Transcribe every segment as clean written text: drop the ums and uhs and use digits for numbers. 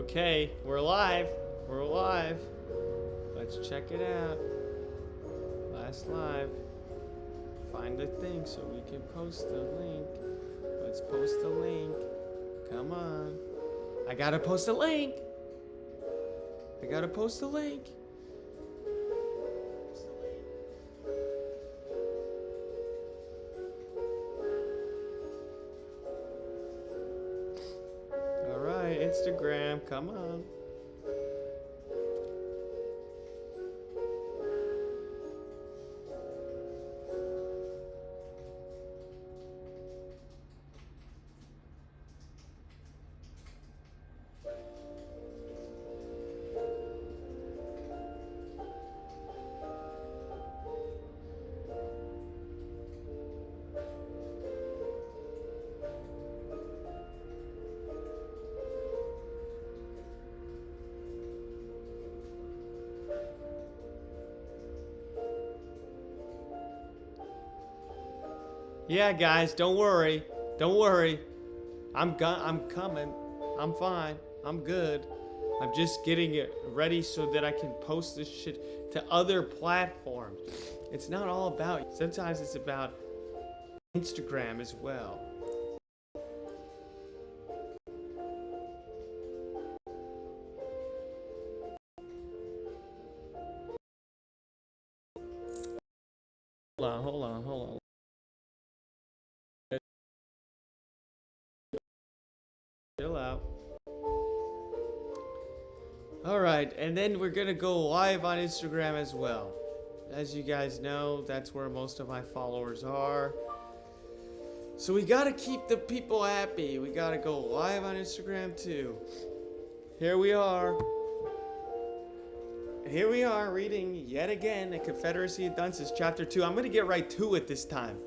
Okay, we're live. We're live. Let's check it out. Last live. Find the thing so we can post the link. Let's post the link. Come on. I gotta post a link. I gotta post a link. Alright, Instagram, come on. Yeah, guys, don't worry. Don't worry. I'm coming. I'm fine. I'm good. I'm just getting it ready so that I can post this shit to other platforms. It's not all about, sometimes it's about Instagram as well. Hold on. Chill out. Alright, and then we're gonna go live on Instagram as well. As you guys know, that's where most of my followers are. So we gotta keep the people happy. We gotta go live on Instagram too. Here we are. Here we are reading yet again the Confederacy of Dunces, chapter 2. I'm gonna get right to it this time.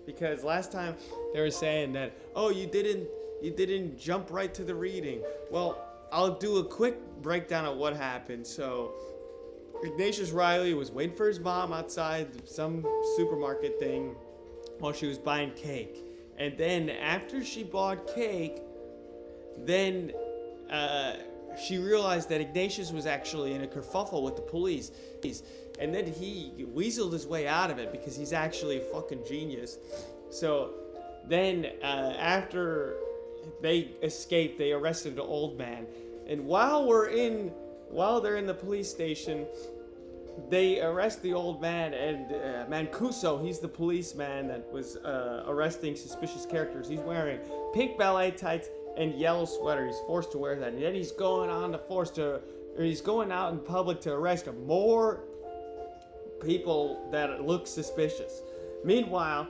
Because last time they were saying that, oh, you didn't jump right to the reading. Well, I'll do a quick breakdown of what happened. So, Ignatius Riley was waiting for his mom outside some supermarket thing while she was buying cake. And then after she bought cake, then she realized that Ignatius was actually in a kerfuffle with the police. And then he weaseled his way out of it because he's actually a fucking genius. So then after they escaped, they arrested the old man. And while they're in the police station, they arrest the old man, and Mancuso, he's the policeman that was arresting suspicious characters. He's wearing pink ballet tights and yellow sweater. He's forced to wear that. And then he's going out in public to arrest more people that look suspicious. Meanwhile,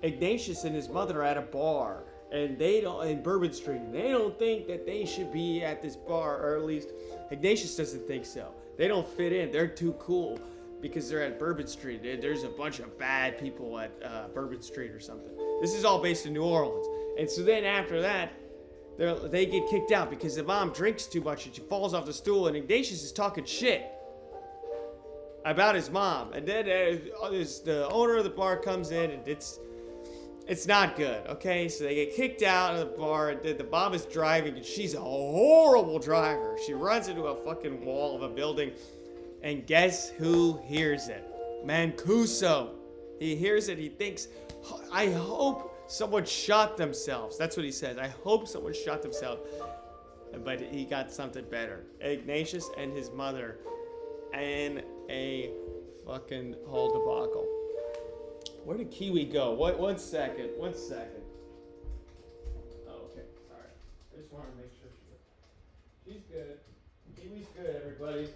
Ignatius and his mother are at a bar, and in Bourbon Street, and they don't think that they should be at this bar, or at least Ignatius doesn't think so. They don't fit in. They're too cool because they're at Bourbon Street. There's a bunch of bad people at Bourbon Street or something. This is all based in New Orleans. And so then after that, they get kicked out because the mom drinks too much and she falls off the stool, and Ignatius is talking shit about his mom. And then the owner of the bar comes in, and it's not good, okay? So they get kicked out of the bar, and the mom is driving, and she's a horrible driver. She runs into a fucking wall of a building, and guess who hears it? Mancuso. He hears it, he thinks, I hope someone shot themselves. That's what he says. I hope someone shot themselves. But he got something better. Ignatius and his mother in a fucking whole debacle. Where did Kiwi go? One second. Oh, okay, sorry. I just wanted to make sure she's good. Kiwi's good, everybody.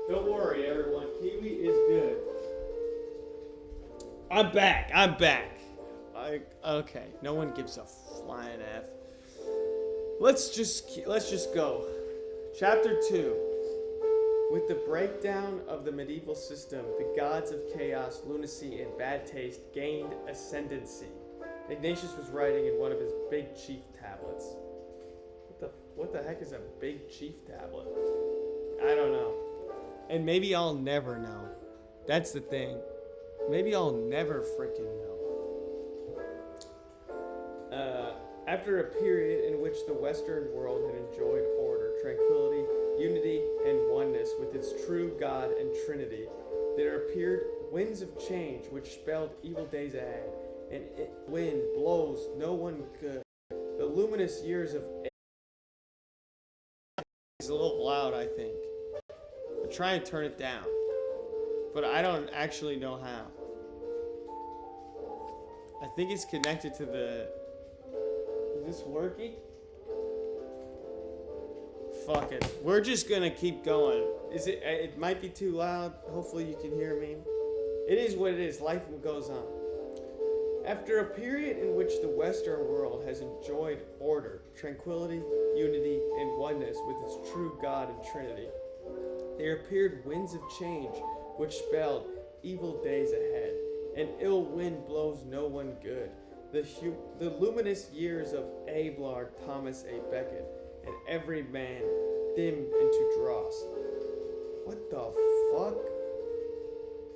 Don't worry, everyone. Kiwi is good. I'm back. Okay, no one gives a flying F. Let's just go. Chapter 2. With the breakdown of the medieval system, the gods of chaos, lunacy, and bad taste gained ascendancy. Ignatius was writing in one of his big chief tablets. What the heck is a big chief tablet? I don't know. And maybe I'll never know. That's the thing. Maybe I'll never freaking know. After a period in which the Western world had enjoyed order, tranquility, unity, and oneness with its true God and Trinity, there appeared winds of change which spelled evil days ahead, and wind blows no one good. The luminous years of it's a little loud, I think. I'll try and turn it down, but I don't actually know how. I think it's connected to the... Is this working? Fuck it. We're just gonna keep going. It might be too loud. Hopefully you can hear me. It is what it is. Life goes on. After a period in which the Western world has enjoyed order, tranquility, unity, and oneness with its true God and Trinity, there appeared winds of change which spelled evil days ahead. An ill wind blows no one good. The luminous years of Abelard Thomas A. Becket, and every man dimmed into dross. What the fuck?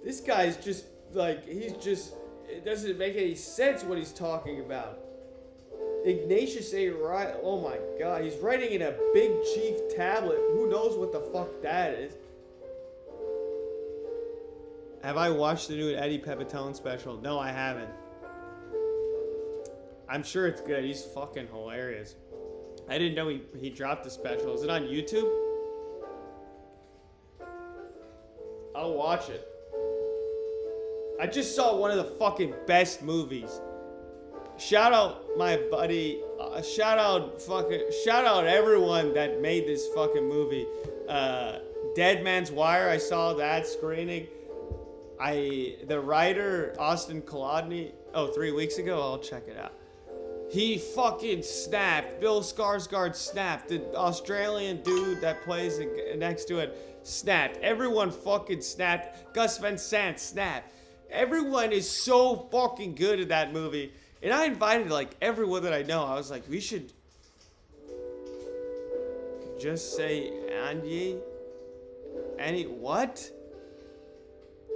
This guy's just like, it doesn't make any sense what he's talking about. Ignatius A. Wright, oh my god, he's writing in a big chief tablet. Who knows what the fuck that is? Have I watched the new Eddie Pepitone special? No, I haven't. I'm sure it's good. He's fucking hilarious. I didn't know he dropped the special. Is it on YouTube? I'll watch it. I just saw one of the fucking best movies. Shout out my buddy. Shout out everyone that made this fucking movie. Dead Man's Wire. I saw that screening. The writer Austin Kolodny. 3 weeks ago. I'll check it out. He fucking snapped. Bill Skarsgård snapped. The Australian dude that plays next to it snapped. Everyone fucking snapped. Gus Van Sant snapped. Everyone is so fucking good at that movie. And I invited like everyone that I know. I was like, we should just say Anye. What?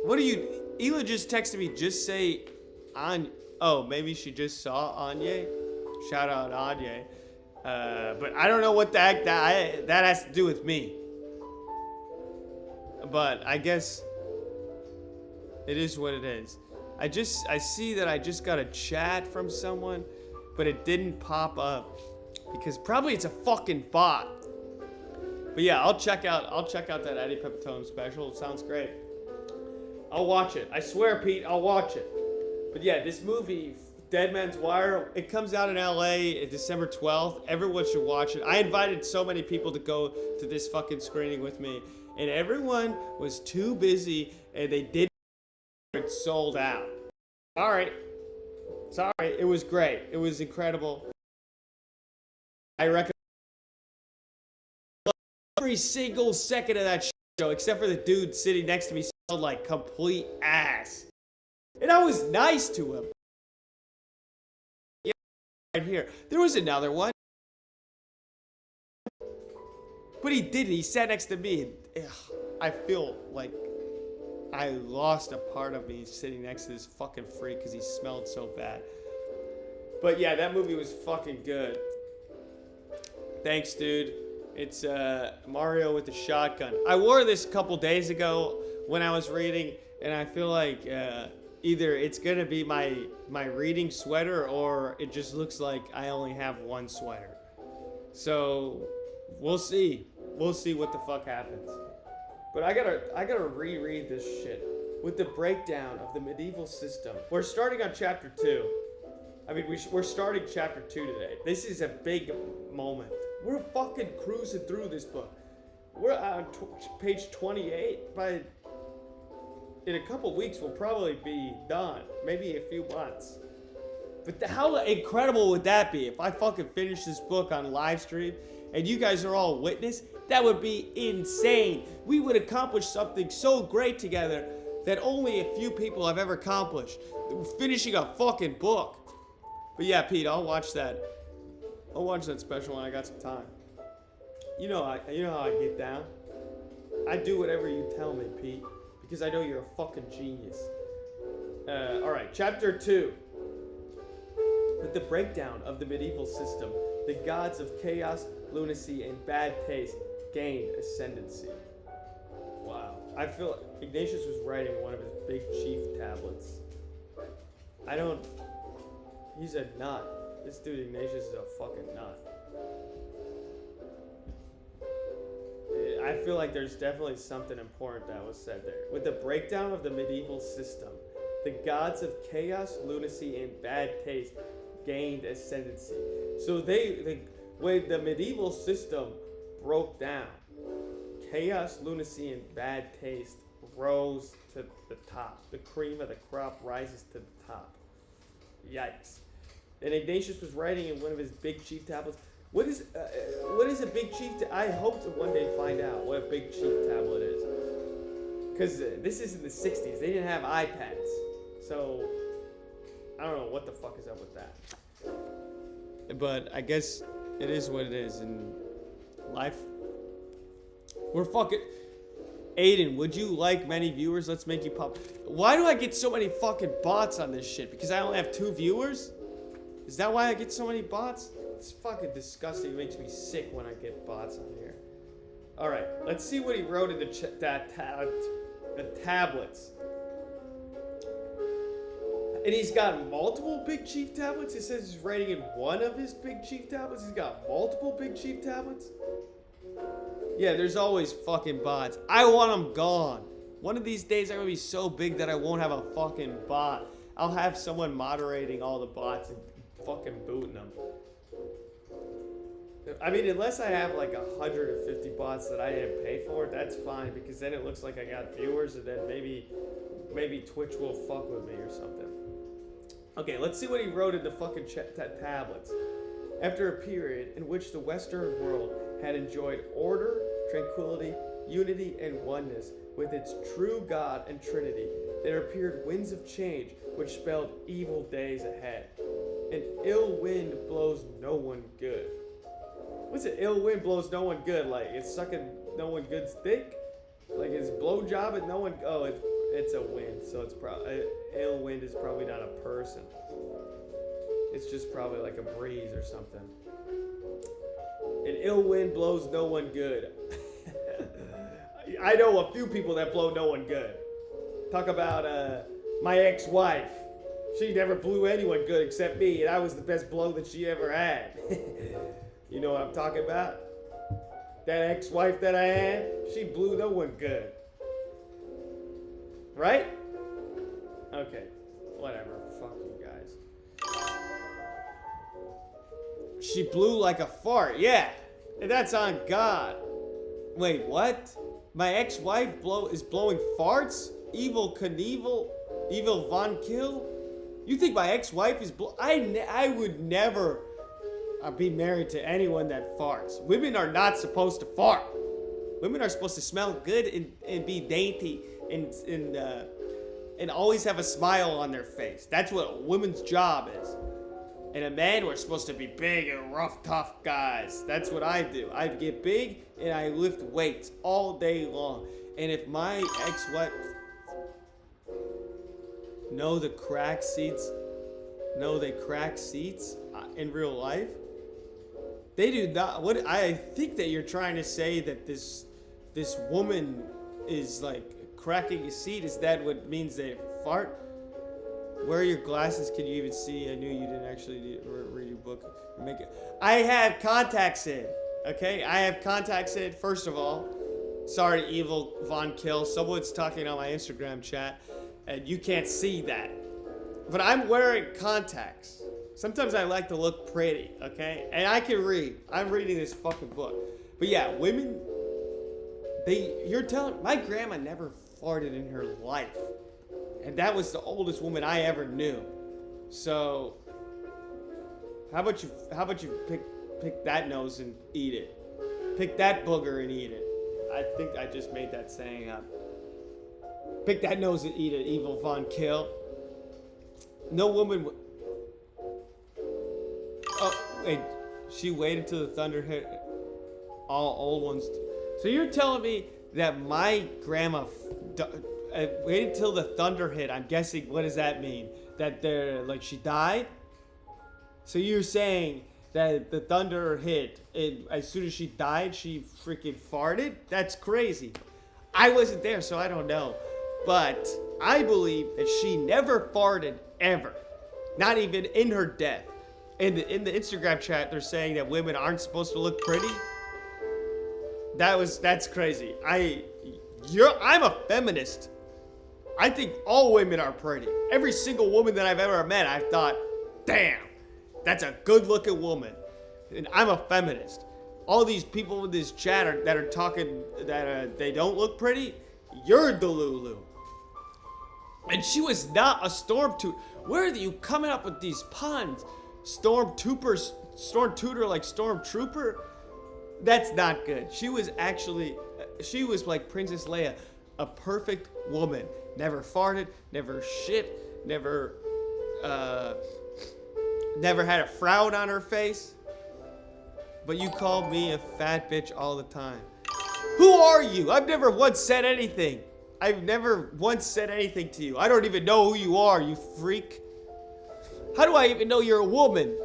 What are you... Ela just texted me, just say Anye. Oh, maybe she just saw Anye. Shout out Anye. But I don't know what that has to do with me. But I guess it is what it is. I see that I just got a chat from someone, but it didn't pop up because probably it's a fucking bot. But yeah, I'll check out that Eddie Pepitone special. It sounds great. I'll watch it. I swear, Pete, I'll watch it. But yeah, this movie, Dead Man's Wire, it comes out in LA December 12th. Everyone should watch it. I invited so many people to go to this fucking screening with me, and everyone was too busy and they didn't. It sold out. All right. Sorry. It was great. It was incredible. I recommend every single second of that show, except for the dude sitting next to me, smelled like complete ass. And I was nice to him. Yeah, right here. There was another one. But he didn't. He sat next to me. And, I feel like I lost a part of me sitting next to this fucking freak because he smelled so bad. But yeah, that movie was fucking good. Thanks, dude. It's Mario with the shotgun. I wore this a couple days ago when I was reading, and I feel like either it's gonna be my reading sweater or it just looks like I only have one sweater. So we'll see. We'll see what the fuck happens. But I gotta reread this shit with the breakdown of the medieval system. We're starting on chapter 2. I mean, we're starting chapter 2 today. This is a big moment. We're fucking cruising through this book. We're on page 28. In a couple weeks, we'll probably be done. Maybe a few months. But how incredible would that be if I fucking finish this book on live stream and you guys are all witness? That would be insane. We would accomplish something so great together that only a few people have ever accomplished. Finishing a fucking book. But yeah, Pete, I'll watch that. I'll watch that special when I got some time. You know how I get down. I do whatever you tell me, Pete, because I know you're a fucking genius. All right, chapter 2. With the breakdown of the medieval system, the gods of chaos, lunacy, and bad taste gained ascendancy. Wow. I feel Ignatius was writing one of his big chief tablets. He's a nut. This dude Ignatius is a fucking nut. I feel like there's definitely something important that was said there. With the breakdown of the medieval system, the gods of chaos, lunacy, and bad taste gained ascendancy. So when the medieval system broke down, chaos, lunacy, and bad taste rose to the top. The cream of the crop rises to the top. Yikes. And Ignatius was writing in one of his big chief tablets. What is a big chief? I hope to one day find out what a big chief tablet is. Because this is in the 60s. They didn't have iPads. So, I don't know what the fuck is up with that. But I guess it is what it is in life. We're fucking... Aedan, would you like many viewers? Let's make you pop. Why do I get so many fucking bots on this shit? Because I only have 2 viewers? Is that why I get so many bots? It's fucking disgusting. It makes me sick when I get bots on here. Alright, let's see what he wrote in the tablets. And he's got multiple big chief tablets? It says he's writing in one of his big chief tablets? He's got multiple big chief tablets? Yeah, there's always fucking bots. I want them gone. One of these days I'm gonna be so big that I won't have a fucking bot. I'll have someone moderating all the bots and fucking booting them. I mean, unless I have like 150 bots that I didn't pay for, that's fine, because then it looks like I got viewers, and then maybe Twitch will fuck with me or something. Okay, let's see what he wrote in the fucking tablets. After a period in which the Western world had enjoyed order, tranquility, unity, and oneness with its true God and Trinity, there appeared winds of change which spelled evil days ahead. An ill wind blows no one good. What's an ill wind blows no one good? Like, it's sucking no one good's dick? Like, it's blowjob and no one... Oh, it's a wind, so it's probably... Ill wind is probably not a person. It's just probably like a breeze or something. An ill wind blows no one good. I know a few people that blow no one good. Talk about my ex-wife. She never blew anyone good except me, and I was the best blow that she ever had. You know what I'm talking about? That ex-wife that I had, she blew no one good. Right? Okay, whatever. Fuck you guys. She blew like a fart. Yeah, and that's on God. Wait, what? My ex-wife is blowing farts? Evil Knievel? Evil Von Kill? You think my ex-wife is I would never be married to anyone that farts. Women are not supposed to fart. Women are supposed to smell good and be dainty and always have a smile on their face. That's what a woman's job is. And a man, we're supposed to be big and rough, tough guys. That's what I do. I get big and I lift weights all day long. And if my ex-wife... No, they crack seats in real life? They do not. What I think that you're trying to say that this woman is like cracking a seat. Is that what means they fart? Where are your glasses? Can you even see? I knew you didn't actually read your book. I have contacts in. Okay, I have contacts in. First of all, sorry, Evil Von Kill. Someone's talking on my Instagram chat, and you can't see that. But I'm wearing contacts. Sometimes I like to look pretty, okay? And I can read. I'm reading this fucking book. But yeah, women, you're telling, my grandma never farted in her life. And that was the oldest woman I ever knew. So, how about you pick that nose and eat it? Pick that booger and eat it. I think I just made that saying up. Pick that nose and eat it, Evil Von Kill. No woman would... Oh, wait. She waited till the thunder hit. All old ones. So you're telling me that my grandma waited till the thunder hit. I'm guessing, what does that mean? That they're, like, she died? So you're saying that the thunder hit, and as soon as she died, she freaking farted? That's crazy. I wasn't there, so I don't know. But I believe that she never farted ever. Not even in her death. In the Instagram chat, they're saying that women aren't supposed to look pretty. That's crazy. I'm a feminist. I think all women are pretty. Every single woman that I've ever met, I've thought, damn, that's a good-looking woman. And I'm a feminist. All these people in this chat that are talking that they don't look pretty, you're Delulu. And she was not a stormtrooper. Where are you coming up with these puns? Stormtrooper like stormtrooper? That's not good. She was like Princess Leia, a perfect woman. Never farted, never shit, never had a frown on her face. But you called me a fat bitch all the time. Who are you? I've never once said anything. I've never once said anything to you. I don't even know who you are, you freak. How do I even know you're a woman?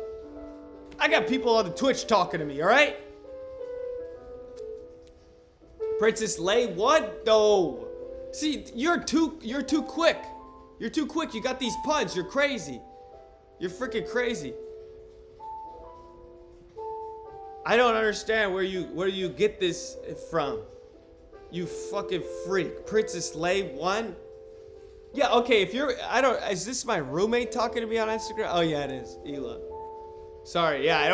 I got people on the Twitch talking to me, alright? Princess Leia, what? No. See, you're too quick. You're too quick. You got these puns. You're crazy. You're freaking crazy. I don't understand where you get this from. You fucking freak. Princess Leia 1? Yeah, okay, is this my roommate talking to me on Instagram? Oh yeah, it is. Ela. Sorry, yeah, I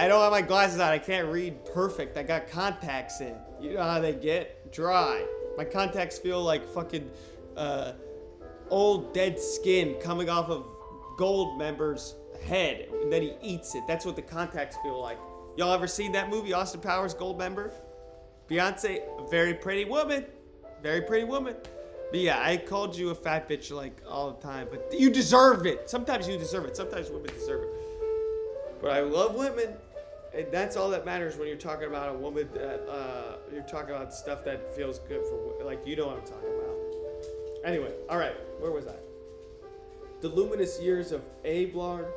don't have my glasses on. I can't read perfect. I got contacts in. You know how they get? Dry. My contacts feel like fucking old dead skin coming off of Gold Member's head, and then he eats it. That's what the contacts feel like. Y'all ever seen that movie, Austin Powers, Gold Member? Beyonce, a very pretty woman. Very pretty woman. But yeah, I called you a fat bitch like all the time, but you deserve it. Sometimes you deserve it. Sometimes women deserve it. But I love women, and that's all that matters when you're talking about a woman that, you're talking about stuff that feels good for, like, you know what I'm talking about. Anyway, all right, where was I? The luminous years of Abelard,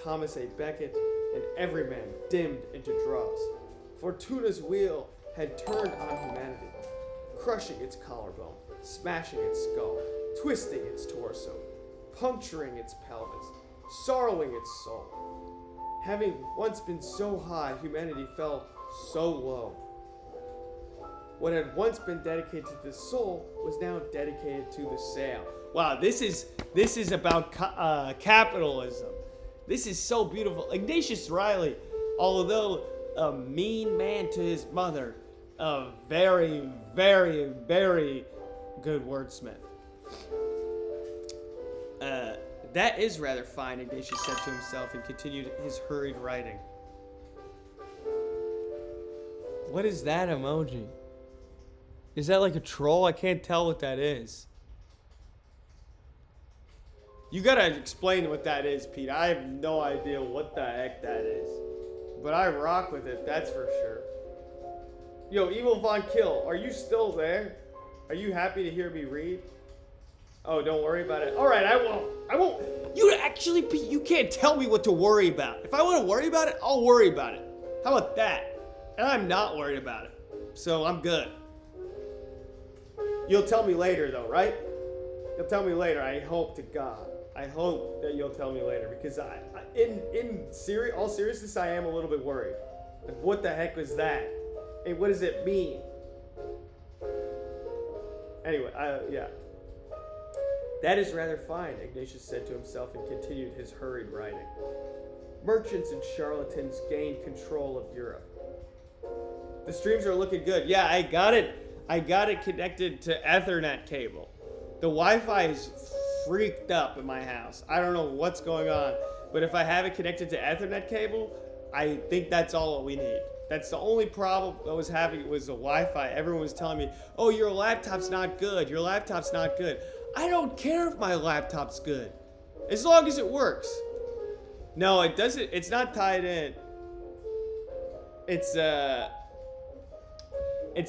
Thomas A. Becket, and every man dimmed into dross. Fortuna's wheel had turned on humanity, crushing its collarbone, smashing its skull, twisting its torso, puncturing its pelvis, sorrowing its soul. Having once been so high, humanity fell so low. What had once been dedicated to the soul was now dedicated to the sail. Wow, this is about capitalism. This is so beautiful. Ignatius Riley, although a mean man to his mother, a very, very, very good wordsmith. That is rather fine, Ignatius said to himself and continued his hurried writing. What is that emoji? Is that like a troll? I can't tell what that is. You gotta explain what that is, Pete. I have no idea what the heck that is. But I rock with it, that's for sure. Yo, Evil Von Kill, are you still there? Are you happy to hear me read? Oh, don't worry about it. All right, I won't. You can't tell me what to worry about. If I want to worry about it, I'll worry about it. How about that? And I'm not worried about it. So I'm good. You'll tell me later though, right? You'll tell me later, I hope to God. I hope that you'll tell me later because all seriousness, I am a little bit worried. Like, what the heck was that? And what does it mean? Anyway, yeah. That is rather fine, Ignatius said to himself and continued his hurried writing. Merchants and charlatans gained control of Europe. The streams are looking good. Yeah, I got it connected to Ethernet cable. The Wi-Fi is freaked up in my house. I don't know what's going on, but if I have it connected to Ethernet cable, I think that's all we need. That's the only problem I was having was the Wi-Fi. Everyone was telling me, oh, your laptop's not good. Your laptop's not good. I don't care if my laptop's good, as long as it works. No, it doesn't. It's not tied in. It's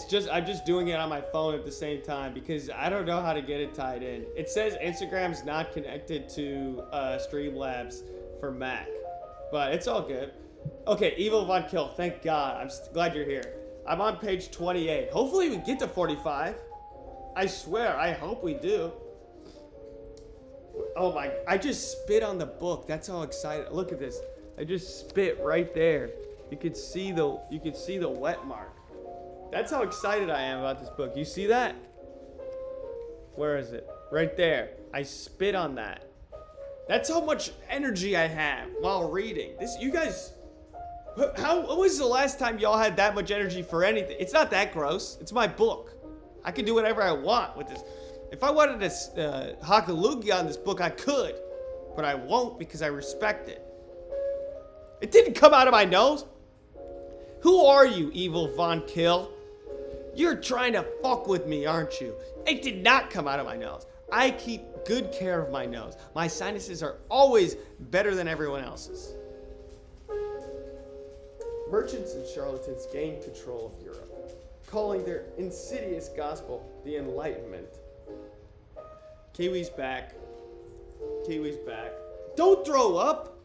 just, I'm just doing it on my phone at the same time because I don't know how to get it tied in. It says Instagram's not connected to Streamlabs for Mac. But it's all good. Okay, Evil Von Kill. Thank God. I'm glad you're here. I'm on page 28. Hopefully we get to 45. I swear. I hope we do. Oh my! I just spit on the book. That's how excited. Look at this. I just spit right there. You could see the wet mark. That's how excited I am about this book. You see that? Where is it? Right there. I spit on that. That's how much energy I have while reading. You guys, when was the last time y'all had that much energy for anything? It's not that gross. It's my book. I can do whatever I want with this. If I wanted to hock a loogie on this book, I could. But I won't because I respect it. It didn't come out of my nose. Who are you, Evil Von Kill? You're trying to fuck with me, aren't you? It did not come out of my nose. I keep good care of my nose. My sinuses are always better than everyone else's. Merchants and charlatans gained control of Europe, calling their insidious gospel the Enlightenment. Kiwi's back. Kiwi's back. Don't throw up!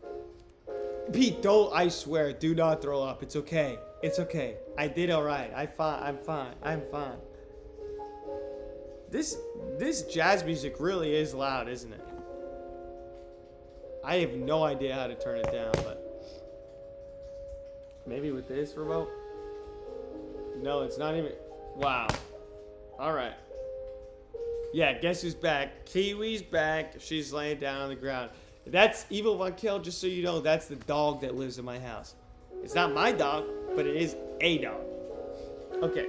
Pete, don't, I swear, do not throw up. It's okay. It's okay. I did alright. I'm fine. This jazz music really is loud, isn't it? I have no idea how to turn it down, but maybe with this remote? No, it's not even. Wow. Alright. Yeah, guess who's back? Kiwi's back. She's laying down on the ground. That's Evil Von Kill, just so you know, that's the dog that lives in my house. It's not my dog, but it is a dog. Okay.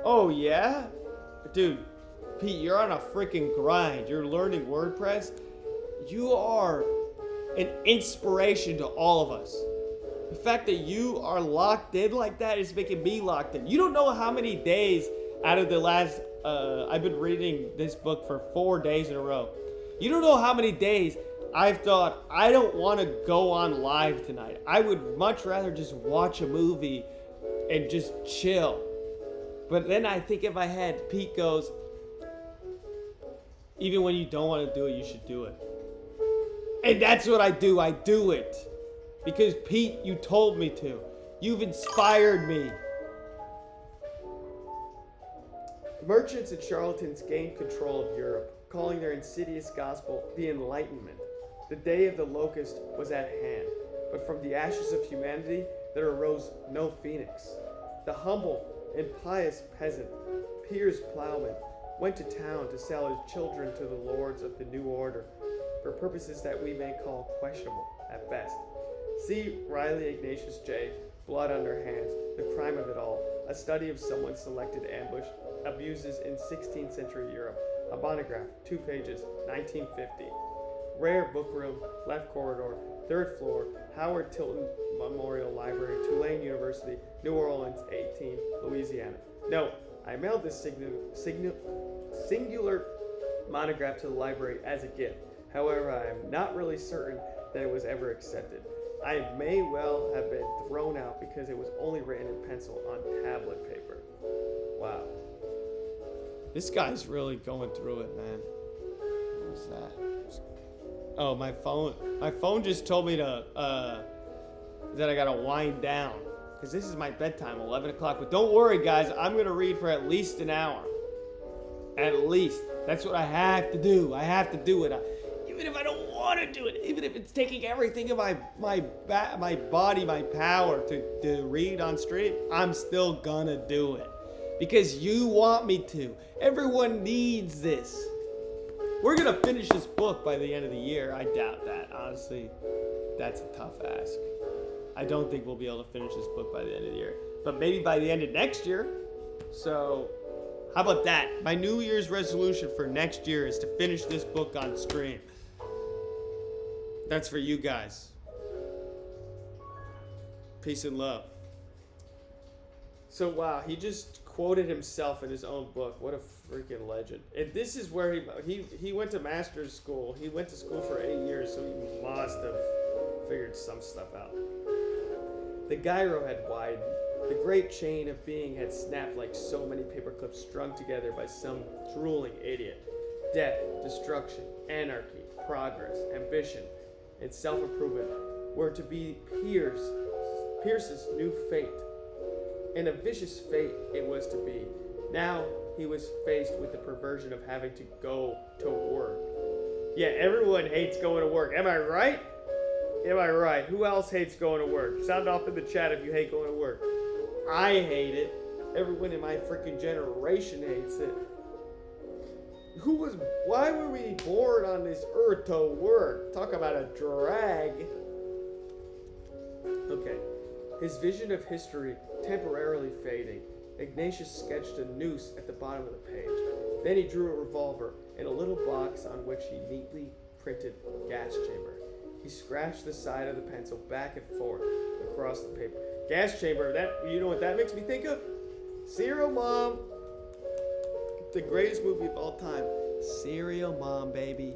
Oh, yeah? Dude, Pete, you're on a freaking grind. You're learning WordPress. You are an inspiration to all of us. The fact that you are locked in like that is making me locked in. You don't know how many days out of the last, I've been reading this book for 4 days in a row. You don't know how many days I've thought, I don't want to go on live tonight. I would much rather just watch a movie and just chill. But then I think in my head, Pete goes, even when you don't want to do it, you should do it. And that's what I do. I do it. Because Pete, you told me to. You've inspired me. Merchants and charlatans gained control of Europe, calling their insidious gospel the Enlightenment. The day of the locust was at hand, but from the ashes of humanity there arose no phoenix. The humble and pious peasant, Piers Plowman, went to town to sell his children to the lords of the new order, for purposes that we may call questionable at best. See Riley Ignatius J., Blood on Their Hands, The Crime of It All, a study of someone's selected ambush, abuses in 16th century Europe, a monograph, 2 pages, 1950. Rare book room, left corridor, 3rd floor, Howard Tilton Memorial Library, Tulane University, New Orleans, 18, Louisiana. Note, I mailed this singular monograph to the library as a gift. However, I am not really certain that it was ever accepted. I may well have been thrown out because it was only written in pencil on tablet paper. Wow. This guy's really going through it, man. What was that? Oh, my phone. My phone just told me to, that I gotta wind down. Because this is my bedtime, 11 o'clock. But don't worry, guys. I'm gonna read for at least an hour. At least. That's what I have to do. I have to do it. Even if I don't want to do it. Even if it's taking everything in my body, my power to read on stream. I'm still gonna do it. Because you want me to. Everyone needs this. We're going to finish this book by the end of the year. I doubt that. Honestly, that's a tough ask. I don't think we'll be able to finish this book by the end of the year. But maybe by the end of next year. So, how about that? My New Year's resolution for next year is to finish this book on stream. That's for you guys. Peace and love. So, wow, he just quoted himself in his own book. What a freaking legend. And this is where he went to master's school. He went to school for 8 years, so he must have figured some stuff out. The gyro had widened. The great chain of being had snapped like so many paper clips strung together by some drooling idiot. Death, destruction, anarchy, progress, ambition. and self-improvement were to be Pierce's new fate. And a vicious fate it was to be. Now he was faced with the perversion of having to go to work. Yeah, everyone hates going to work. Am I right? Am I right? Who else hates going to work? Sound off in the chat if you hate going to work. I hate it. Everyone in my freaking generation hates it. Why were we born on this earth to work? Talk about a drag. Okay. His vision of history temporarily fading, Ignatius sketched a noose at the bottom of the page. Then he drew a revolver in a little box on which he neatly printed gas chamber. He scratched the side of the pencil back and forth across the paper. Gas chamber, you know what that makes me think of? Serial Mom. The greatest movie of all time. Serial Mom, baby.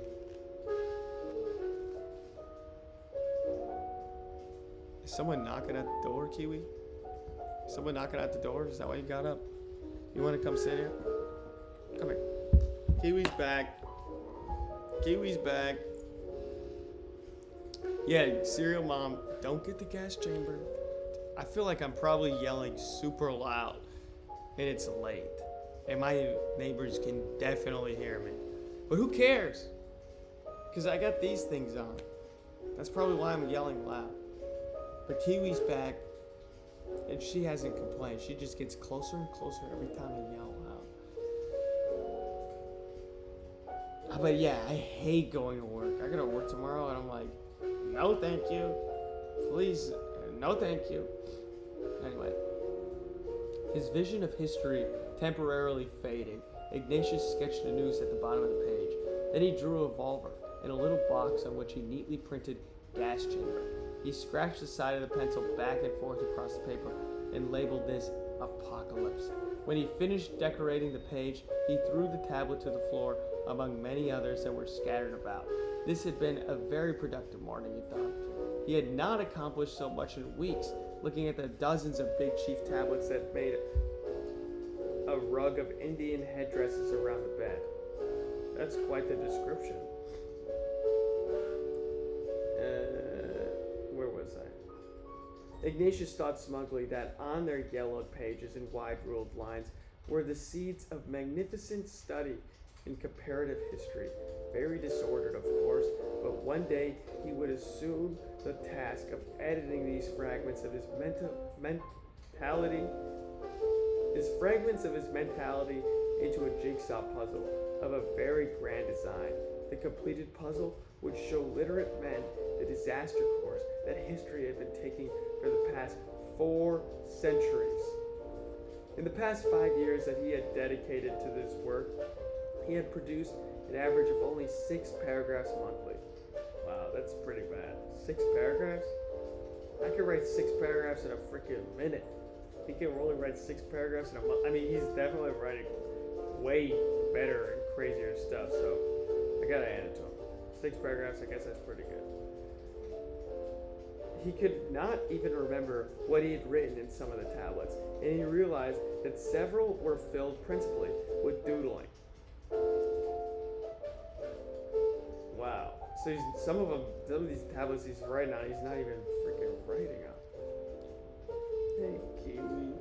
Is someone knocking at the door, Kiwi? Is someone knocking at the door? Is that why you got up? You want to come sit here? Come here. Kiwi's back. Kiwi's back. Yeah, Serial Mom, don't get the gas chamber. I feel like I'm probably yelling super loud and it's late. And my neighbors can definitely hear me. But who cares? Because I got these things on. That's probably why I'm yelling loud. But Kiwi's back and she hasn't complained. She just gets closer and closer every time I yell loud. But yeah, I hate going to work. I gotta work tomorrow and I'm like, no thank you. Please, no thank you. Anyway, his vision of history temporarily fading, Ignatius sketched a noose at the bottom of the page. Then he drew a revolver in a little box on which he neatly printed gas chamber. He scratched the side of the pencil back and forth across the paper and labeled this Apocalypse. When he finished decorating the page, he threw the tablet to the floor among many others that were scattered about. This had been a very productive morning, he thought. He had not accomplished so much in weeks, looking at the dozens of big chief tablets that made a rug of Indian headdresses around the bed. That's quite the description. Where was I? Ignatius thought smugly that on their yellowed pages and wide-ruled lines were the seeds of magnificent study in comparative history. Very disordered, of course, but one day he would assume the task of editing these fragments of his mentality into a jigsaw puzzle of a very grand design. The completed puzzle would show literate men the disaster course that history had been taking for the past 4 centuries. In the past 5 years that he had dedicated to this work, he had produced an average of only 6 paragraphs monthly. Wow, that's pretty bad. 6 paragraphs? I could write 6 paragraphs in a freaking minute. He can only write 6 paragraphs in a month. I mean, he's definitely writing way better and crazier stuff, so I gotta hand it to him. 6 paragraphs, I guess that's pretty good. He could not even remember what he had written in some of the tablets, and he realized that several were filled principally with doodling. Wow. So some of these tablets he's writing on, he's not even freaking writing on. Hey, Kiwi.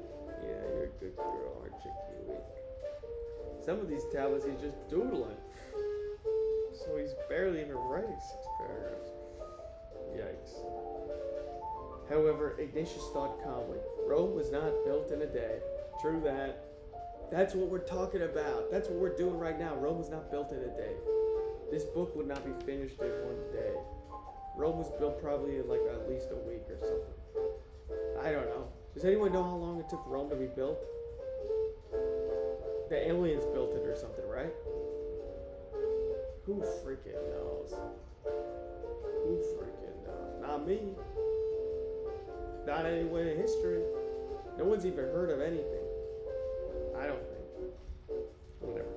Yeah, you're a good girl, aren't you, Kiwi? Some of these tablets he's just doodling. So he's barely even writing 6 paragraphs. Yikes. However, Ignatius thought calmly. Rome was not built in a day. True that. That's what we're talking about. That's what we're doing right now. Rome was not built in a day. This book would not be finished in one day. Rome was built probably in like at least a week or something. I don't know. Does anyone know how long it took Rome to be built? The aliens built it or something, right? Who freaking knows? Who freaking knows? Not me. Not anyone in history. No one's even heard of anything. I don't think. Whatever.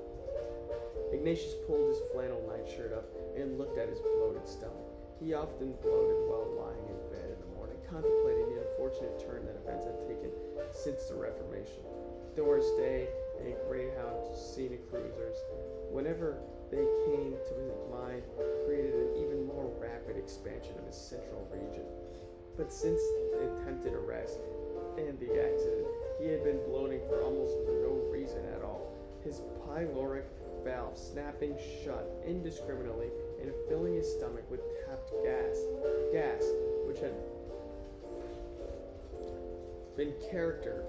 Ignatius pulled his flannel nightshirt up and looked at his bloated stomach. He often bloated while lying in bed in the morning, contemplating the unfortunate turn that events had taken since the Reformation. Doris Day and Greyhound scenic cruisers. Whenever they came to his mind created an even more rapid expansion of his central region. But since the attempted arrest and the accident, he had been bloating for almost no reason at all, his pyloric valve snapping shut indiscriminately and filling his stomach with trapped gas which had been character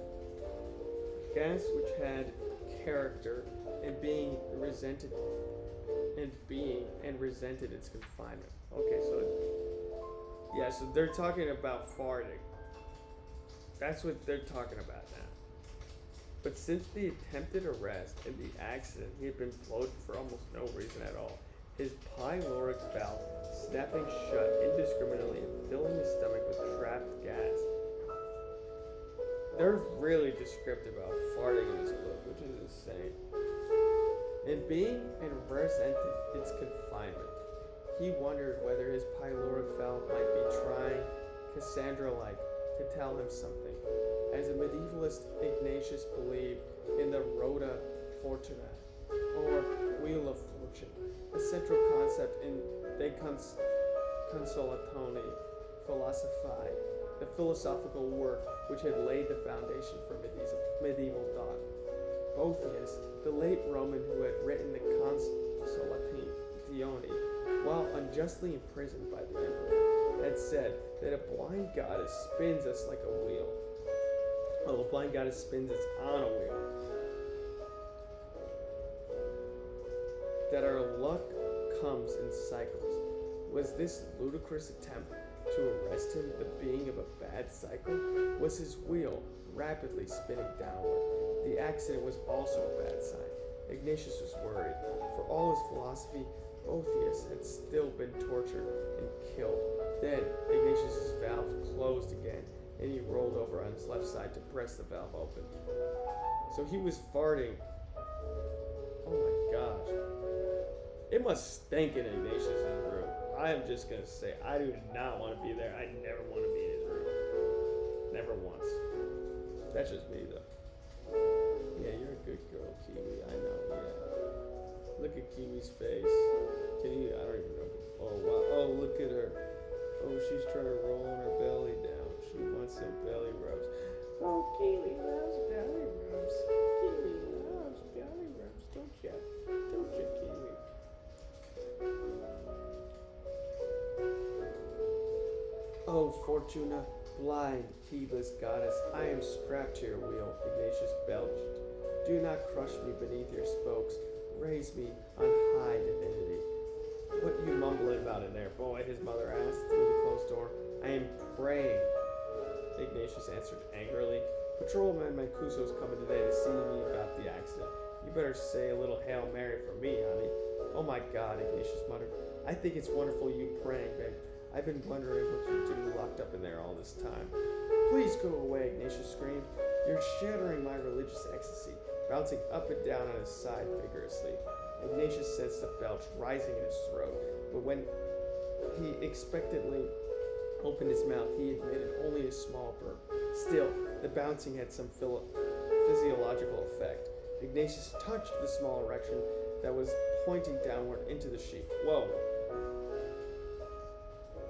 and resented its confinement. Okay, so they're talking about farting. That's what they're talking about now. But since the attempted arrest and the accident, he had been bloated for almost no reason at all. His pyloric valve snapping shut indiscriminately and filling his stomach with trapped gas. They're really descriptive about farting in this book, which is insane. And being and resented its confinement, he wondered whether his pyloric valve might be trying, Cassandra-like, to tell him something. As a medievalist, Ignatius believed in the Rota Fortuna, or Wheel of Fortune, a central concept in De Consolatone Philosophiae, the philosophical work which had laid the foundation for medieval thought. Boethius, the late Roman who had written the Consolatione, while unjustly imprisoned by the emperor, had said that a blind goddess spins us like a wheel. Oh, a blind goddess spins us on a wheel. That our luck comes in cycles. Was this ludicrous attempt to arrest him the being of a bad cycle? Was his wheel rapidly spinning downward? The accident was also a bad sign. Ignatius was worried. For all his philosophy, Boethius had still been tortured and killed. Then Ignatius's valve closed again, and he rolled over on his left side to press the valve open. So he was farting. Oh my gosh. It must stink in Ignatius's room. I am just going to say, I do not want to be there. I never want to be in his room. Never once. That's just me, though. Yeah, you're a good girl, Kiwi. I know, yeah. Look at Kiwi's face. Can you, I don't even know. Oh, wow. Oh, look at her. Oh, she's trying to roll her belly down. She wants some belly rubs. Oh, Kiwi loves belly rubs. Kiwi loves belly rubs, don't ya? Don't ya, Kiwi? Oh, Fortuna, blind, heedless goddess, I am strapped to your wheel, Ignatius belched. Do not crush me beneath your spokes. Raise me on high, divinity. What are you mumbling about in there, boy? His mother asked through the closed door. I am praying, Ignatius answered angrily. Patrolman Mancuso's coming today to see me about the accident. You better say a little Hail Mary for me, honey. Oh my God, Ignatius muttered. I think it's wonderful you praying, babe. I've been wondering what you do locked up in there all this time. Please go away, Ignatius screamed. You're shattering my religious ecstasy, bouncing up and down on his side vigorously. Ignatius sensed a belch rising in his throat, but when he expectantly opened his mouth, he admitted only a small burp. Still, the bouncing had some physiological effect. Ignatius touched the small erection that was pointing downward into the sheet. Whoa.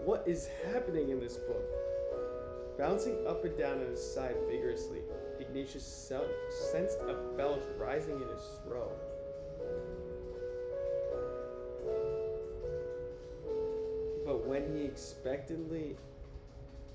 What is happening in this book? Bouncing up and down on his side vigorously, Ignatius sensed a belch rising in his throat. But when he expectantly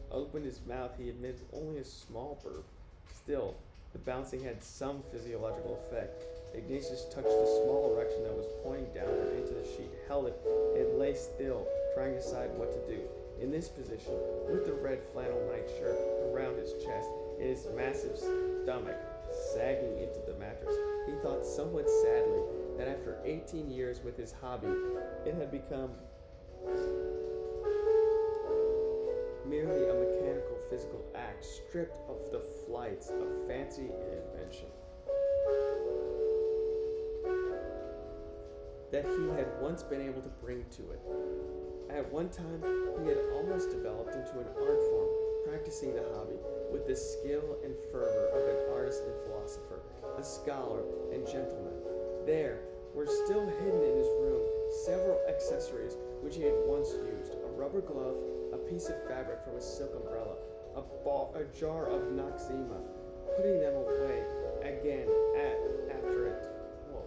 opened his mouth, he admitted only a small burp. Still, the bouncing had some physiological effect. Ignatius touched the small erection that was pointing downward into the sheet, held it, and lay still, trying to decide what to do. In this position, with the red flannel nightshirt around his chest and his massive stomach sagging into the mattress, he thought somewhat sadly that after 18 years with his hobby, it had become merely a mechanical physical act stripped of the flights of fancy and invention that he had once been able to bring to it. At one time, he had almost developed into an art form, practicing the hobby with the skill and fervor of an artist and philosopher, a scholar and gentleman. There, were still hidden in his room several accessories which he had once used: a rubber glove, a piece of fabric from a silk umbrella, a jar of Noxzema. Putting them away again after it. Well,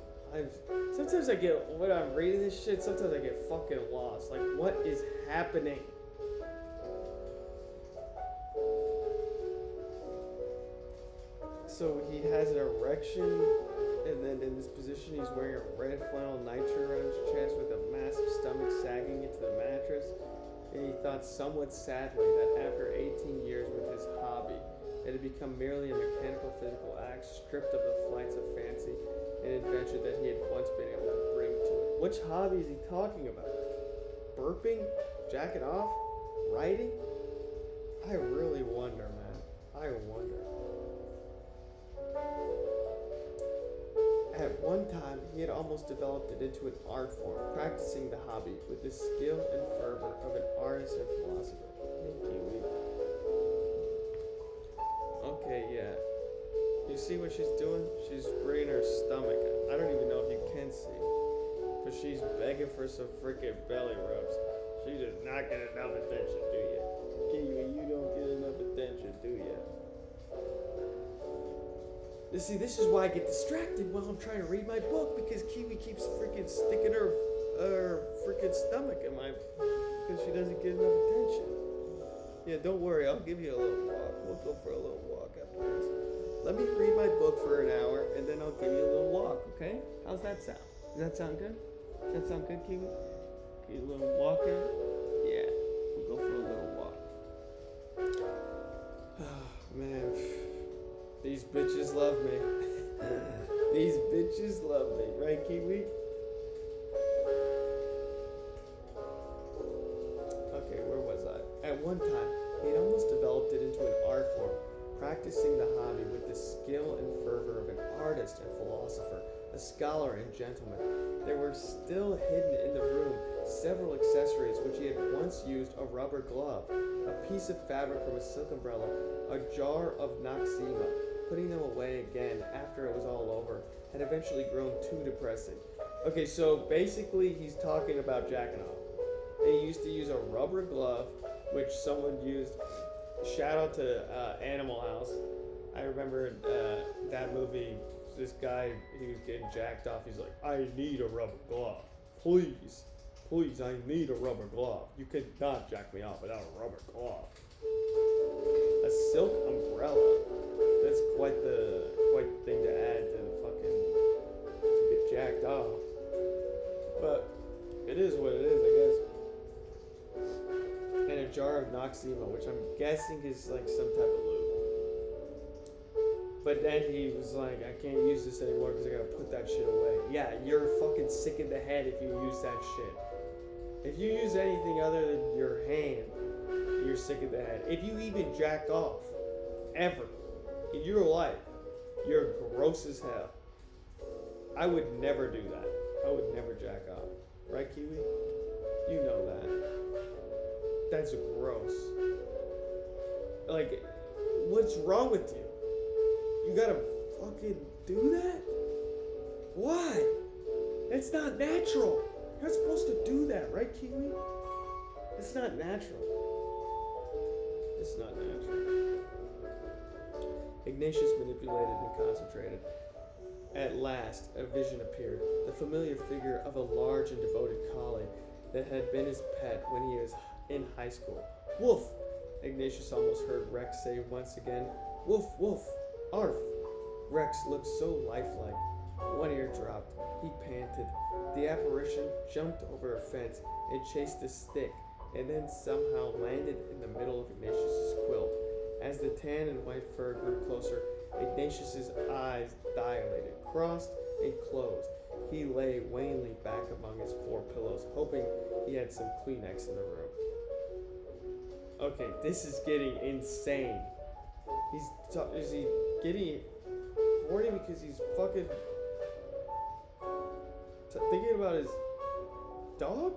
sometimes I get, when I'm reading this shit, sometimes I get fucking lost. Like, what is happening? So he has an erection, and then in this position he's wearing a red flannel nightshirt around his chest with a massive stomach sagging into the mattress. And he thought somewhat sadly that after 18 years with his hobby, it had become merely a mechanical physical act stripped of the flights of fancy and adventure that he had once been able to bring to it. Which hobby is he talking about? Burping? Jacking off? Writing? I really wonder, man. I wonder. At one time, he had almost developed it into an art form, practicing the hobby with the skill and fervor of an artist and philosopher. Okay, yeah. You see what she's doing? She's bringing her stomach up. I don't even know if you can see, but she's begging for some freaking belly rubs. She does not get enough attention, do you? Kiwi, you don't get enough attention, do you? You see, this is why I get distracted while I'm trying to read my book, because Kiwi keeps freaking sticking her freaking stomach in my, because she doesn't get enough attention. Yeah, don't worry, I'll give you a little walk. We'll go for a little walk after this. Let me read my book for an hour, and then I'll give you a little walk, okay? How's that sound? Does that sound good? Does that sound good, Kiwi? Get a little walk in? Yeah, we'll go for a little walk. Oh, man. These bitches love me. These bitches love me, right, Kiwi? Okay, where was I? At one time, he had almost developed it into an art form, practicing the hobby with the skill and fervor of an artist and philosopher, a scholar and gentleman. There were still hidden in the room several accessories which he had once used: a rubber glove, a piece of fabric from a silk umbrella, a jar of Noxzema. Putting them away again after it was all over had eventually grown too depressing. Okay, so basically he's talking about jacking off. He used to use a rubber glove, which someone used. Shout out to Animal House. I remember that movie. This guy, he was getting jacked off. He's like, I need a rubber glove. Please, I need a rubber glove. You cannot jack me off without a rubber glove. A silk umbrella. That's quite the thing to add to the fucking, to get jacked off. But it is what it is, I guess. And a jar of Noxzema, which I'm guessing is like some type of lube. But then he was like, I can't use this anymore because I gotta put that shit away. Yeah, you're fucking sick in the head if you use that shit. If you use anything other than your hand, you're sick in the head. If you even jack off, ever, in your life, you're gross as hell. I would never do that. I would never jack off. Right, Kiwi? You know that. That's gross. Like, what's wrong with you? You gotta fucking do that? Why? It's not natural. You're not supposed to do that, right, Kiwi? It's not natural. It's not natural. Ignatius manipulated and concentrated. At last, a vision appeared, the familiar figure of a large and devoted collie that had been his pet when he was in high school. Woof! Ignatius almost heard Rex say once again, woof, woof, arf. Rex looked so lifelike. One ear dropped. He panted. The apparition jumped over a fence and chased a stick, and then somehow landed in the middle of Ignatius's quilt. As the tan and white fur grew closer, Ignatius's eyes dilated, crossed, and closed. He lay wanly back among his 4 pillows, hoping he had some Kleenex in the room. Okay, this is getting insane. Is he getting horny because he's fucking thinking about his dog?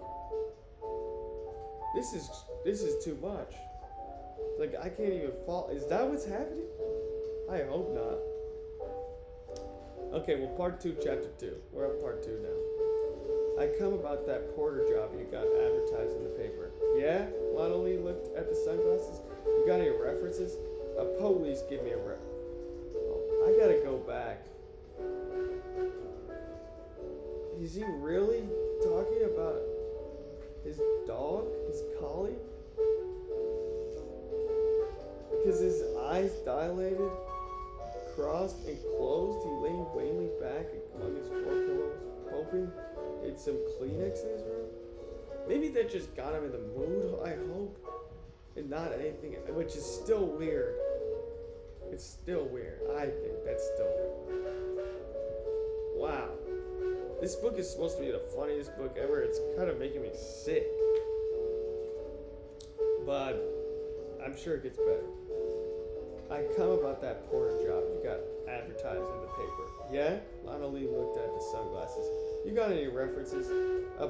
This is too much. Like, I can't even fall. Is that what's happening? I hope not. Okay, well, part 2, chapter 2. We're on part 2 now. I come about that porter job you got advertised in the paper. Yeah? Lana Lee looked at the sunglasses. You got any references? Police give me a I gotta go back. Is he really talking about his dog? His collie? Because his eyes dilated, crossed, and closed, he leaned wanly back among his 4 pillows, hoping in some Kleenex in his room. Maybe that just got him in the mood, I hope, and not anything, which is still weird. It's still weird. I think that's still weird. Wow. This book is supposed to be the funniest book ever. It's kind of making me sick. But I'm sure it gets better. I come about that porter job you got advertised in the paper. Yeah? Lana Lee looked at the sunglasses. You got any references?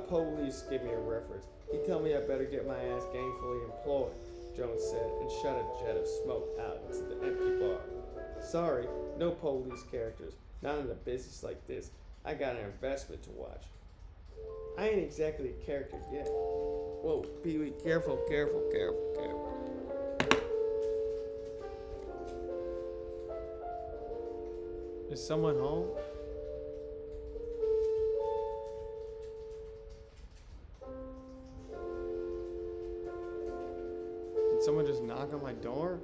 Police gave me a reference. He tell me I better get my ass gainfully employed, Jones said, and shot a jet of smoke out into the empty bar. Sorry, no police characters. Not in a business like this. I got an investment to watch. I ain't exactly a character yet. Whoa, Pee-wee, careful. Is someone home? Did someone just knock on my door?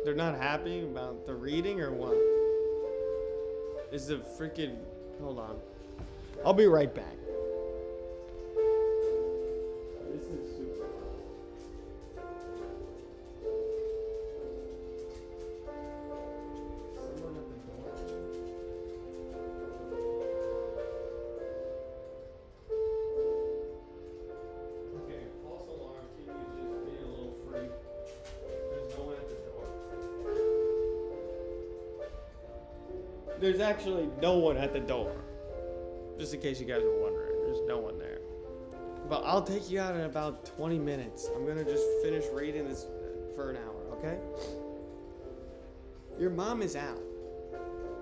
They're not happy about the reading or what? Is the freaking... Hold on. I'll be right back. This is super loud. Someone at the door? Okay, false alarm. Keep you just being a little freak. There's no one at the door. There's actually no one at the door. Just in case you guys were wondering, there's no one there. But I'll take you out in about 20 minutes. I'm gonna just finish reading this for an hour, okay? Your mom is out.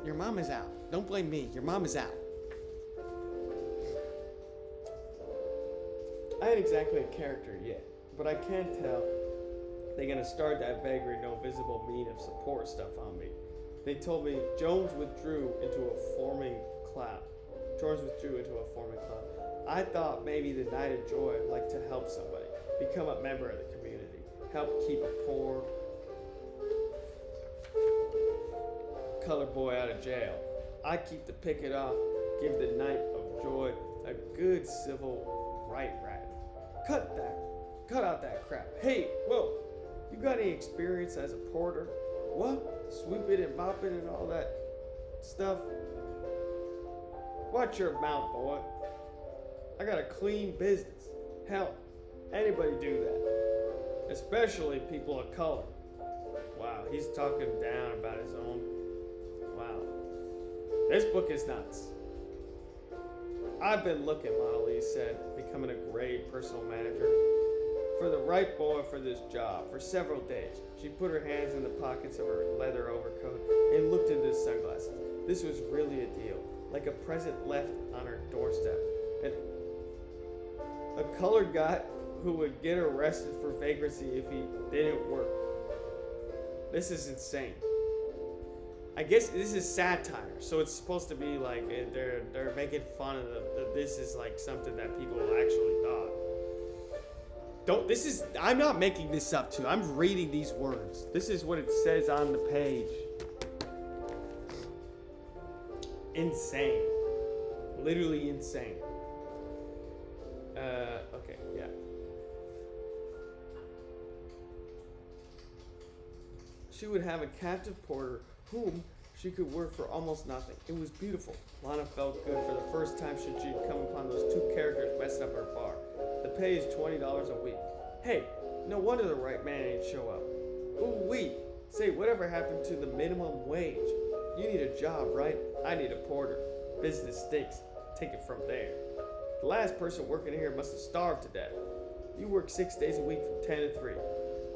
Your mom is out. Don't blame me. Your mom is out. I ain't exactly a character yet, but I can tell they're gonna start that vagary, no visible mean of support stuff on me. They told me Jones withdrew into a forming cloud. I thought maybe the night of joy I'd like to help somebody, become a member of the community, help keep a poor colored boy out of jail. I keep the picket off, give the night of joy a good civil right rat. Cut out that crap. Hey, whoa, you got any experience as a porter? What? Sweeping and mopping and all that stuff? Watch your mouth, boy. I got a clean business. Hell, anybody do that. Especially people of color. Wow, he's talking down about his own. Wow. This book is nuts. I've been looking, Lana Lee said, becoming a great personal manager, for the right boy for this job for several days. She put her hands in the pockets of her leather overcoat and looked into the sunglasses. This was really a deal. Like a present left on her doorstep. And a colored guy who would get arrested for vagrancy if he didn't work. This is insane. I guess this is satire, so it's supposed to be like they're making fun of this is like something that people actually thought. I'm not making this up too. I'm reading these words. This is what it says on the page. Insane. Literally insane. Okay, yeah. She would have a captive porter whom she could work for almost nothing. It was beautiful. Lana felt good for the first time since she'd come upon those two characters messing up her bar. The pay is $20 a week. Hey, no wonder the right man ain't show up. Ooh wee. Say, whatever happened to the minimum wage? You need a job, right? I need a porter. Business stinks. Take it from there. The last person working here must have starved to death. You work 6 days a week from 10 to 3.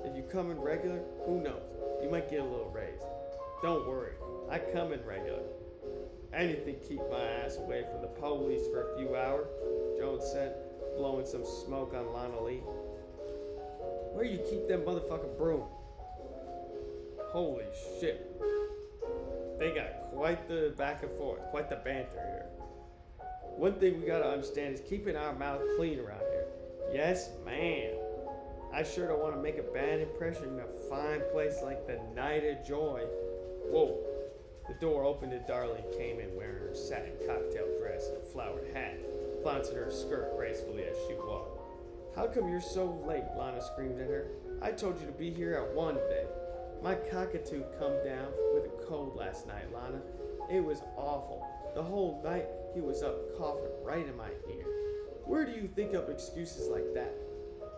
If you come in regular, who knows? You might get a little raise. Don't worry, I come in regular. Anything to keep my ass away from the police for a few hours, Jones said, blowing some smoke on Lana Lee. Where you keep that motherfucking broom? Holy shit. They got quite the back and forth, quite the banter here. One thing we gotta understand is keeping our mouth clean around here. Yes, ma'am. I sure don't want to make a bad impression in a fine place like the Night of Joy. Whoa. The door opened and Darlene came in wearing her satin cocktail dress and a flowered hat, flouncing her skirt gracefully as she walked. How come you're so late? Lana screamed at her. I told you to be here at 1 today. My cockatoo come down with a cold last night, Lana. It was awful. The whole night he was up coughing right in my ear. Where do you think up excuses like that?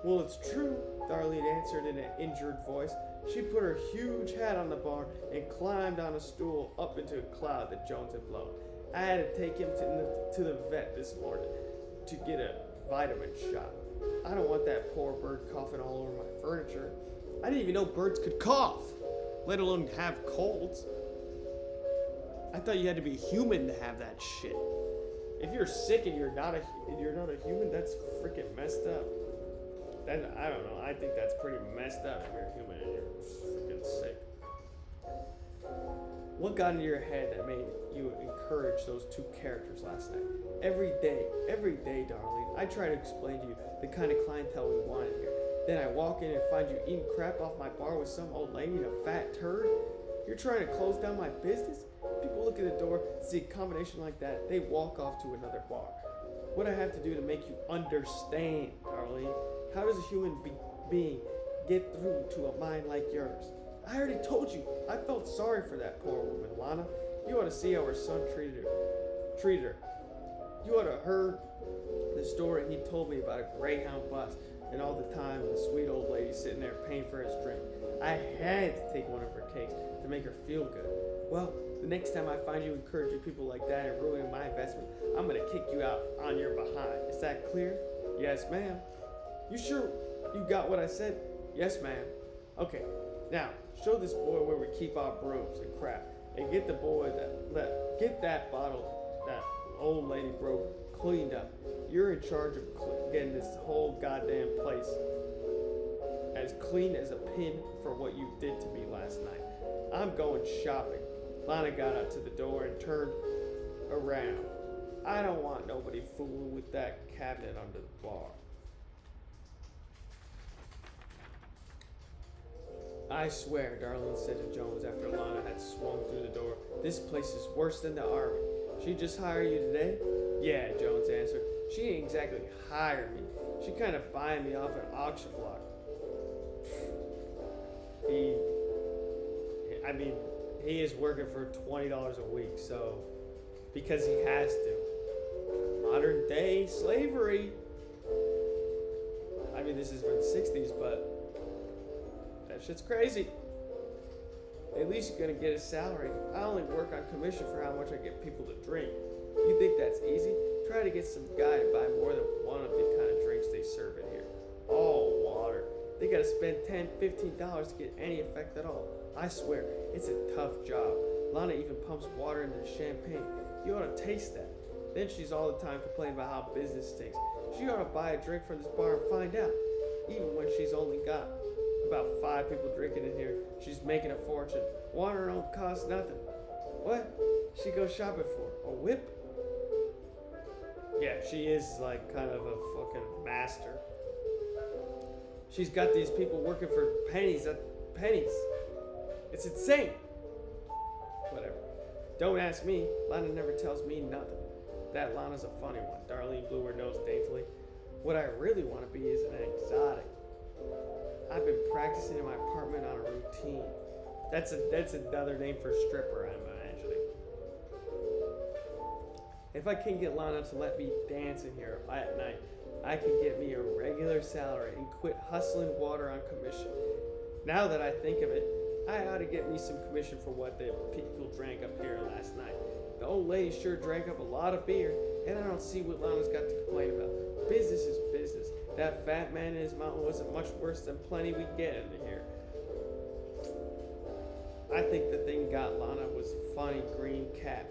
Well, it's true, Darlene answered in an injured voice. She put her huge hat on the bar and climbed on a stool up into a cloud that Jones had blown. I had to take him to the vet this morning to get a vitamin shot. I don't want that poor bird coughing all over my furniture. I didn't even know birds could cough, let alone have colds. I thought you had to be human to have that shit. If you're sick and you're not a human, that's freaking messed up. Then I don't know. I think that's pretty messed up if you're human and you're freaking sick. What got into your head that made you encourage those two characters last night? Every day, Darlene, I try to explain to you the kind of clientele we wanted here. Then I walk in and find you eating crap off my bar with some old lady and a fat turd. You're trying to close down my business? People look at the door, see a combination like that, they walk off to another bar. What I have to do to make you understand, Darlene? How does a human being get through to a mind like yours? I already told you, I felt sorry for that poor woman, Lana. You ought to see how her son treated her. You ought to have heard the story he told me about a Greyhound bus and all the time the sweet old lady sitting there paying for his drink. I had to take one of her cakes to make her feel good. Well, the next time I find you encouraging people like that and ruining my investment, I'm going to kick you out on your behind. Is that clear? Yes, ma'am. You sure you got what I said? Yes, ma'am. Okay, now show this boy where we keep our brooms and crap, and get the boy get that bottle that old lady broke cleaned up. You're in charge of getting this whole goddamn place as clean as a pin for what you did to me last night. I'm going shopping. Lana got out to the door and turned around. I don't want nobody fooling with that cabinet under the bar. I swear, Darlene said to Jones after Lana had swung through the door, this place is worse than the army. She just hired you today? Yeah, Jones answered. She ain't exactly hired me. She kind of buying me off an auction block. He is working for $20 a week, so because he has to. Modern day slavery. I mean, this is from the 60s, but that shit's crazy. At least you're gonna get a salary. I only work on commission for how much I get people to drink. You think that's easy? Try to get some guy to buy more than one of the kind of drinks they serve in here. All water. They gotta spend $10, $15 to get any effect at all. I swear, it's a tough job. Lana even pumps water into the champagne. You ought to taste that. Then she's all the time complaining about how business stinks. She ought to buy a drink from this bar and find out. Even when she's only got about 5 people drinking in here, she's making a fortune. Water don't cost nothing. What? She goes shopping for? A whip? Yeah, she is like kind of a fucking master. She's got these people working for pennies. It's insane. Whatever. Don't ask me. Lana never tells me nothing. That Lana's a funny one. Darlene blew her nose daintily. What I really want to be is an exotic. I've been practicing in my apartment on a routine. That's another name for stripper, I'm imagining. If I can get Lana to let me dance in here at night, I can get me a regular salary and quit hustling water on commission. Now that I think of it, I ought to get me some commission for what the people drank up here last night. The old lady sure drank up a lot of beer, and I don't see what Lana's got to complain about. Business is business. That fat man in his mountain wasn't much worse than plenty we get into here. I think the thing got Lana was a funny green cap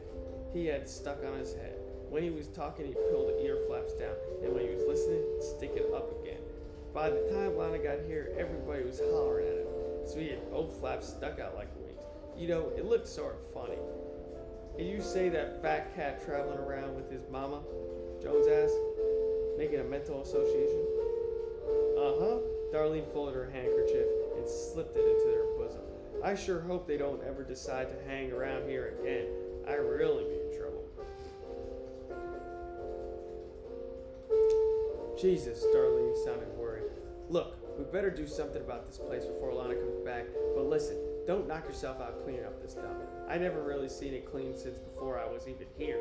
he had stuck on his head. When he was talking, he pulled the ear flaps down, and when he was listening, stick it up again. By the time Lana got here, everybody was hollering at him, so he had both flaps stuck out like wings. You know, it looked sort of funny. And you say that fat cat traveling around with his mama? Jones asked, making a mental association. Uh-huh. Darlene folded her handkerchief and slipped it into their bosom. I sure hope they don't ever decide to hang around here again. I'd really be in trouble. Jesus, Darlene sounded worried. Look, we better do something about this place before Lana comes back, but listen, don't knock yourself out cleaning up this dump. I never really seen it clean since before I was even here.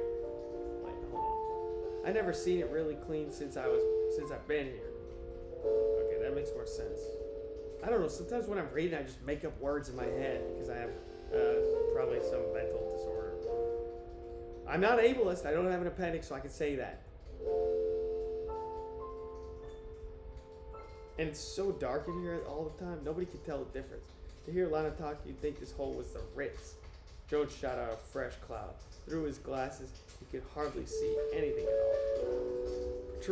Wait, hold on. I never seen it really clean since I've been here. Okay, that makes more sense. I don't know, sometimes when I'm reading I just make up words in my head because I have probably some mental disorder. I'm not ableist, I don't have an appendix, so I can say that. And it's so dark in here all the time, nobody can tell the difference. To hear Lana talk, you'd think this hole was the Ritz. Jones shot out a fresh cloud. Through his glasses, he could hardly see anything at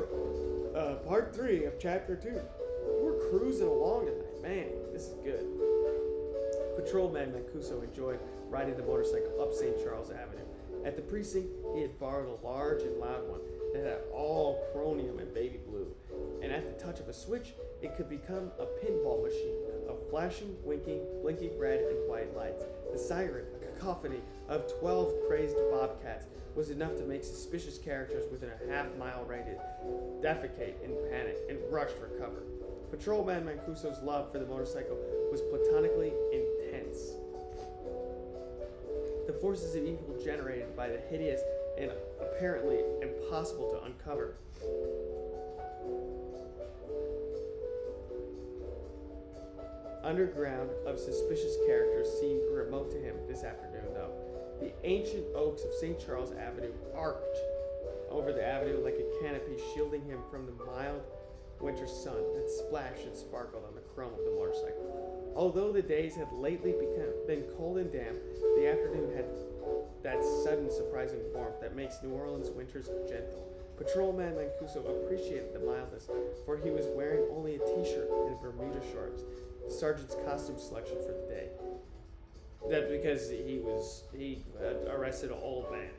all. Part 3 of Chapter 2. We're cruising along tonight. Man, this is good. Patrolman Mancuso enjoyed riding the motorcycle up St. Charles Avenue. At the precinct, he had borrowed a large and loud one that had all chromium and baby blue. And at the touch of a switch, it could become a pinball machine of flashing, winking, blinking red and white lights. The siren, a cacophony of 12 crazed bobcats, was enough to make suspicious characters within a half-mile radius defecate in panic and rush for cover. Patrolman Mancuso's love for the motorcycle was platonically intense. The forces of evil generated by the hideous and apparently impossible to uncover underground of suspicious characters seemed remote to him this afternoon, though. The ancient oaks of St. Charles Avenue arched over the avenue like a canopy, shielding him from the mild winter sun that splashed and sparkled on the chrome of the motorcycle. Although the days had lately been cold and damp, the afternoon had that sudden surprising warmth that makes New Orleans winters gentle. Patrolman Mancuso appreciated the mildness, for he was wearing only a t-shirt and Bermuda shorts, the sergeant's costume selection for the day. That's because he arrested an old man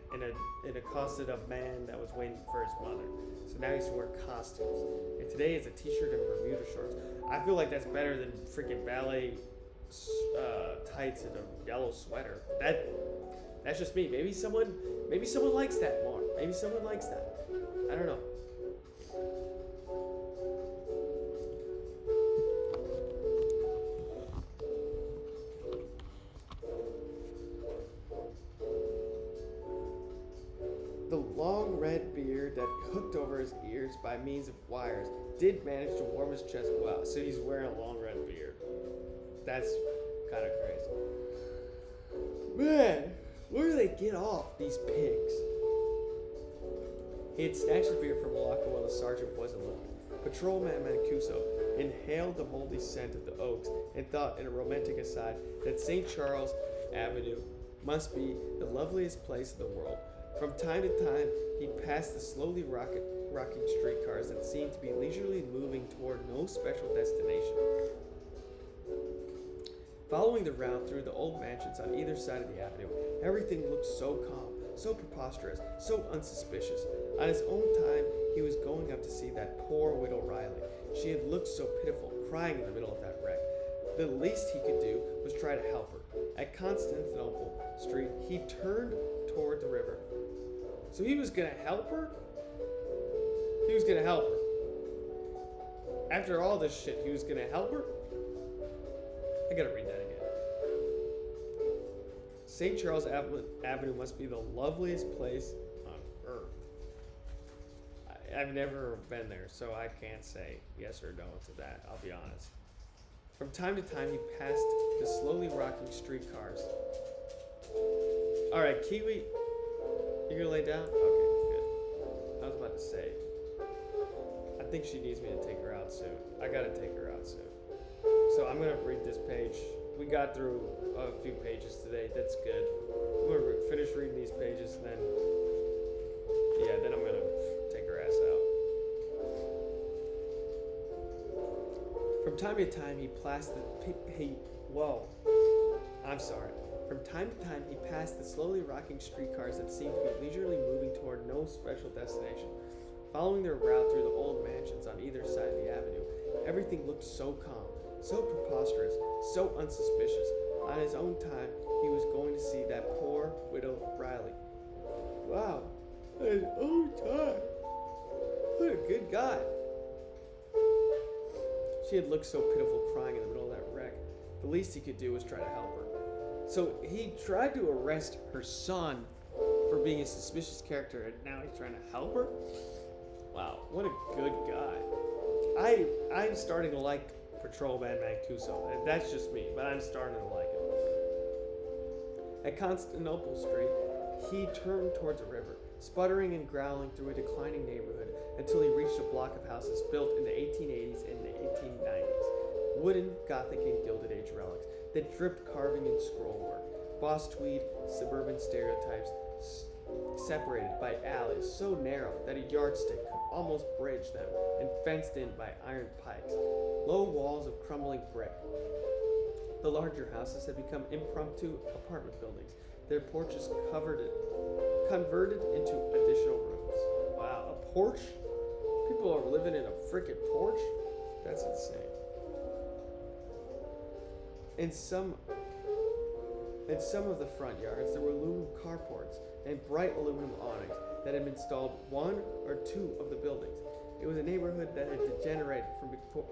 and accosted a man that was waiting for his mother. So now he's to wear costumes. And today is a t-shirt and Bermuda shorts. I feel like that's better than freaking ballet tights and a yellow sweater. That's just me. Maybe someone likes that more. Maybe someone likes that. I don't know. The long red beard that hooked over his ears by means of wires did manage to warm his chest well. So he's wearing a long red beard. That's kind of crazy. Man, where do they get off, these pigs? He had snatched his beer from a locker while the sergeant wasn't looking. Patrolman Mancuso inhaled the moldy scent of the oaks and thought in a romantic aside that St. Charles Avenue must be the loveliest place in the world. From time to time, he passed the slowly rocking streetcars that seemed to be leisurely moving toward no special destination. Following the route through the old mansions on either side of the avenue, everything looked so calm, so preposterous, so unsuspicious. On his own time, he was going up to see that poor widow Riley. She had looked so pitiful, crying in the middle of that wreck. The least he could do was try to help her. At Constantinople Street, he turned toward the river. So he was gonna help her? He was gonna help her. After all this shit, he was gonna help her? I gotta read that again. St. Charles Avenue must be the loveliest place on earth. I've never been there, so I can't say yes or no to that, I'll be honest. From time to time, he passed the slowly rocking streetcars. Alright, Kiwi, you gonna lay down? Okay, good. I was about to say, I think she needs me to take her out soon. I gotta take her out soon. So I'm gonna read this page we got through a few pages today. That's good. I'm gonna finish reading these pages, and then I'm gonna take her ass out. From time to time, From time to time, he passed the slowly rocking streetcars that seemed to be leisurely moving toward no special destination. Following their route through the old mansions on either side of the avenue, everything looked so calm, so preposterous, so unsuspicious. On his own time, he was going to see that poor widow Riley. Wow, on his own time. What a good guy. She had looked so pitiful crying in the middle of that wreck. The least he could do was try to help her. So he tried to arrest her son for being a suspicious character, and now he's trying to help her? Wow, what a good guy. I'm starting to like Patrolman Mancuso. That's just me, but I'm starting to like him. At Constantinople Street, he turned towards a river, sputtering and growling through a declining neighborhood until he reached a block of houses built in the 1880s and the 1890s. Wooden, Gothic, and Gilded Age relics that dripped carving and scrollwork. Boss tweed, suburban stereotypes, separated by alleys so narrow that a yardstick could almost bridge them, and fenced in by iron pikes. Low walls of crumbling brick. The larger houses had become impromptu apartment buildings, their porches converted into additional rooms. Wow, a porch? People are living in a frickin' porch? That's insane. In some of the front yards, there were aluminum carports and bright aluminum awnings that had installed one or two of the buildings. It was a neighborhood that had degenerated from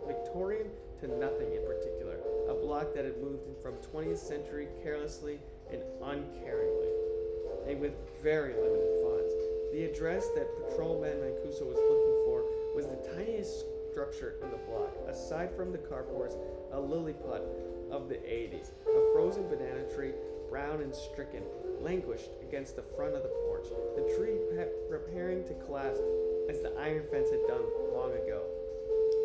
Victorian to nothing in particular, a block that had moved from 20th century carelessly and uncaringly, and with very limited funds. The address that Patrolman Mancuso was looking for was the tiniest structure in the block, aside from the carports, a lily pad of the 80s. A frozen banana tree, brown and stricken, languished against the front of the porch, the tree preparing to collapse as the iron fence had done long ago.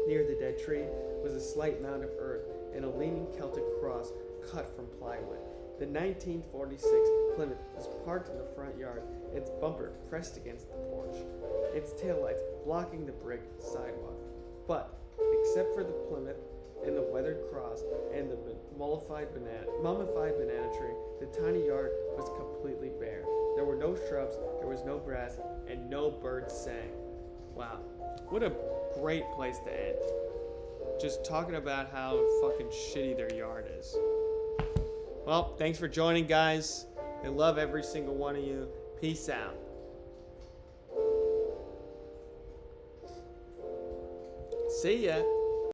Near the dead tree was a slight mound of earth and a leaning Celtic cross cut from plywood. The 1946 Plymouth was parked in the front yard, its bumper pressed against the porch, its taillights blocking the brick sidewalk. But, except for the Plymouth and the weathered cross and the mummified banana tree, the tiny yard was completely bare. There were no shrubs, there was no grass, and no birds sang. Wow, what a great place to end. Just talking about how fucking shitty their yard is. Well, thanks for joining, guys. I love every single one of you. Peace out. See ya.